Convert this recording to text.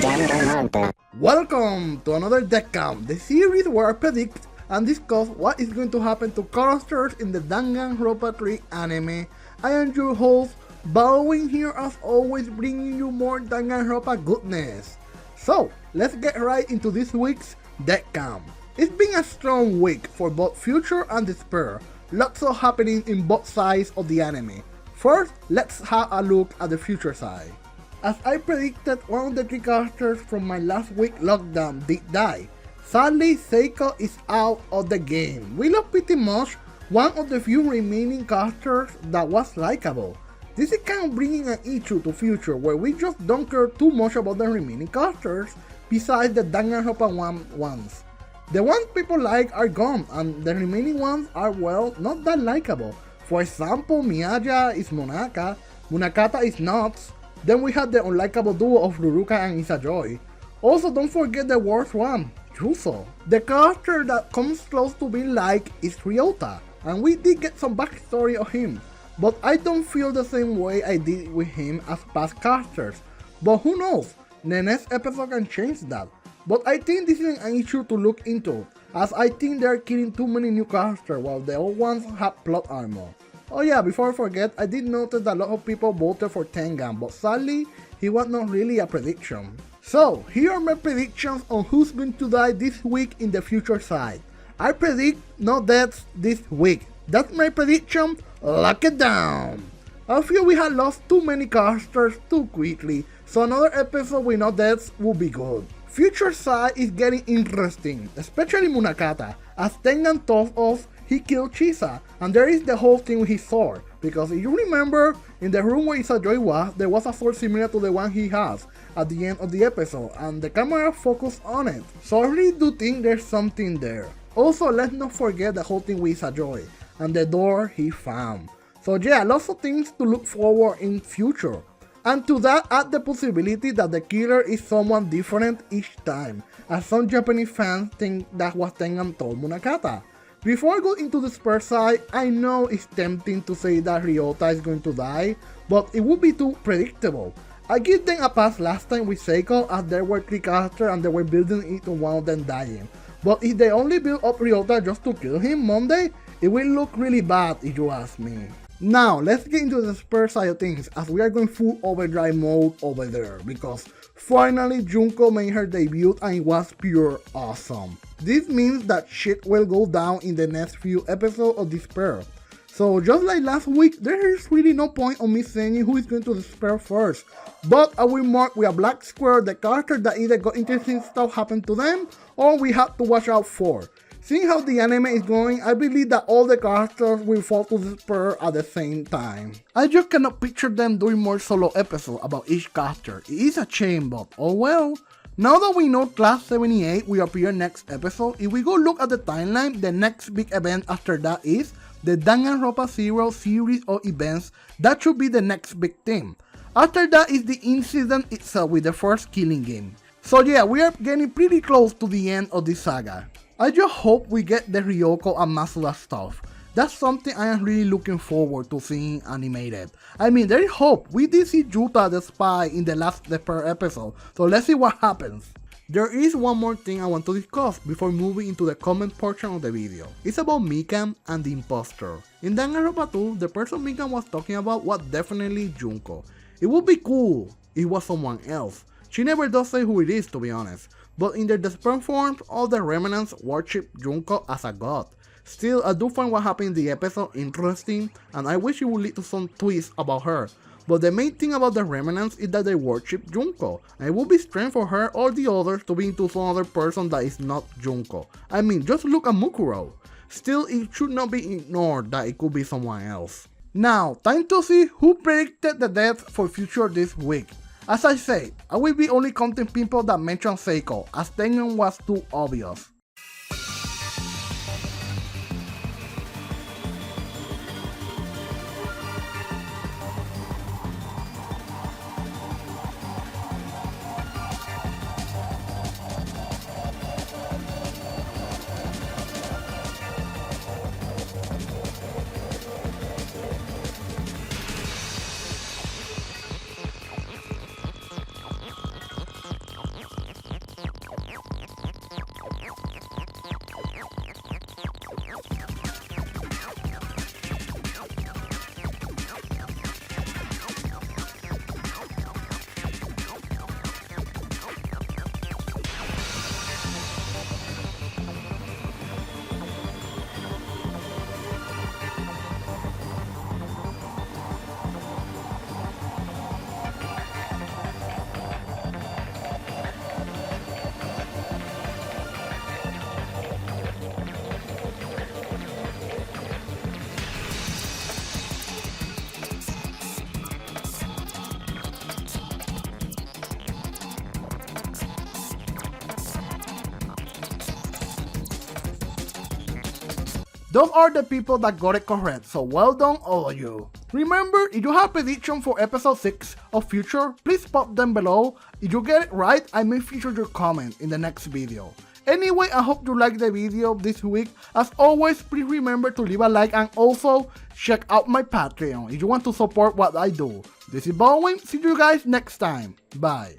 DanganRonpa. Welcome to another deck cam, the series where I predict and discuss what is going to happen to characters in the DanganRonpa 3 anime. I am your host, Bowing here as always, bringing you more DanganRonpa goodness. So, let's get right into this week's deck cam. It's been a strong week for both Future and Despair, lots of happening in both sides of the anime. First, let's have a look at the Future side. As I predicted, one of the three characters from my last week lockdown did die. Sadly, Seiko is out of the game. We lost pretty much one of the few remaining characters that was likable. This is kind of bringing an issue to Future where we just don't care too much about the remaining characters besides the Danganronpa ones. The ones people like are gone and the remaining ones are, well, not that likable. For example, Miyaja is Monaka, Munakata is Nuts. Then we had the unlikable duo of Ruruka and Isajoy. Also, don't forget the worst one, Yuso. The character that comes close to being liked is Ryota, and we did get some backstory of him, but I don't feel the same way I did with him as past characters. But who knows, the next episode can change that. But I think this is an issue to look into, as I think they are killing too many new characters while the old ones have plot armor. Oh yeah, before I forget, I did notice that a lot of people voted for Tengan, but sadly, he was not really a prediction. So, here are my predictions on who's going to die this week in the Future side. I predict no deaths this week. That's my prediction, lock it down! I feel we had lost too many characters too quickly, so another episode with no deaths would be good. Future side is getting interesting, especially Munakata, as Tengan told us he killed Chisa, and there is the whole thing with his sword, because if you remember, in the room where Isajoy was, there was a sword similar to the one he has at the end of the episode, and the camera focused on it, so I really do think there's something there. Also, let's not forget the whole thing with Isajoy, and the door he found. So yeah, lots of things to look forward in Future. And to that, add the possibility that the killer is someone different each time, as some Japanese fans think that was Tengan told Munakata. Before I go into the Despair side, I know it's tempting to say that Ryota is going to die, but it would be too predictable. I give them a pass last time with Seiko as there were 3 characters and they were building it on one of them dying. But if they only build up Ryota just to kill him Monday, it will look really bad if you ask me. Now, let's get into the Despair side of things as we are going full overdrive mode over there, because finally Junko made her debut and it was pure awesome. This means that shit will go down in the next few episodes of Despair. So just like last week, there is really no point on me saying who is going to Despair first. But I will mark with a black square the character that either got interesting stuff happen to them or we have to watch out for. Seeing how the anime is going, I believe that all the characters will fall to Despair at the same time. I just cannot picture them doing more solo episodes about each character. It is a shame, but oh well. Now that we know Class 78 will appear next episode, if we go look at the timeline, the next big event after that is the DanganRonpa 0 series of events. That should be the next big thing. After that is the incident itself with the first killing game. So yeah, we are getting pretty close to the end of this saga. I just hope we get the Ryoko and Masuda stuff. That's something I am really looking forward to seeing animated. I mean, there is hope. We did see Yuta the spy in the last Despair episode, so let's see what happens. There is one more thing I want to discuss before moving into the comment portion of the video. It's about Mikan and the imposter. In Danganronpa 2, the person Mikan was talking about was definitely Junko. It would be cool if it was someone else. She never does say who it is, to be honest. But in their Despair forms, all the remnants worship Junko as a god. Still, I do find what happened in the episode interesting, and I wish it would lead to some twists about her. But the main thing about the remnants is that they worship Junko, and it would be strange for her or the others to be into some other person that is not Junko. I mean, just look at Mukuro. Still, it should not be ignored that it could be someone else. Now, time to see who predicted the death for Future this week. As I said, I will be only counting people that mention Seiko, as Tengen was too obvious. Those are the people that got it correct, so well done all of you. Remember, if you have prediction for episode 6 of future, please pop them below. If you get it right, I may feature your comment in the next video. Anyway, I hope you liked the video this week. As always, please remember to leave a like and also check out my Patreon if you want to support what I do. This is Bowen. See you guys next time. Bye.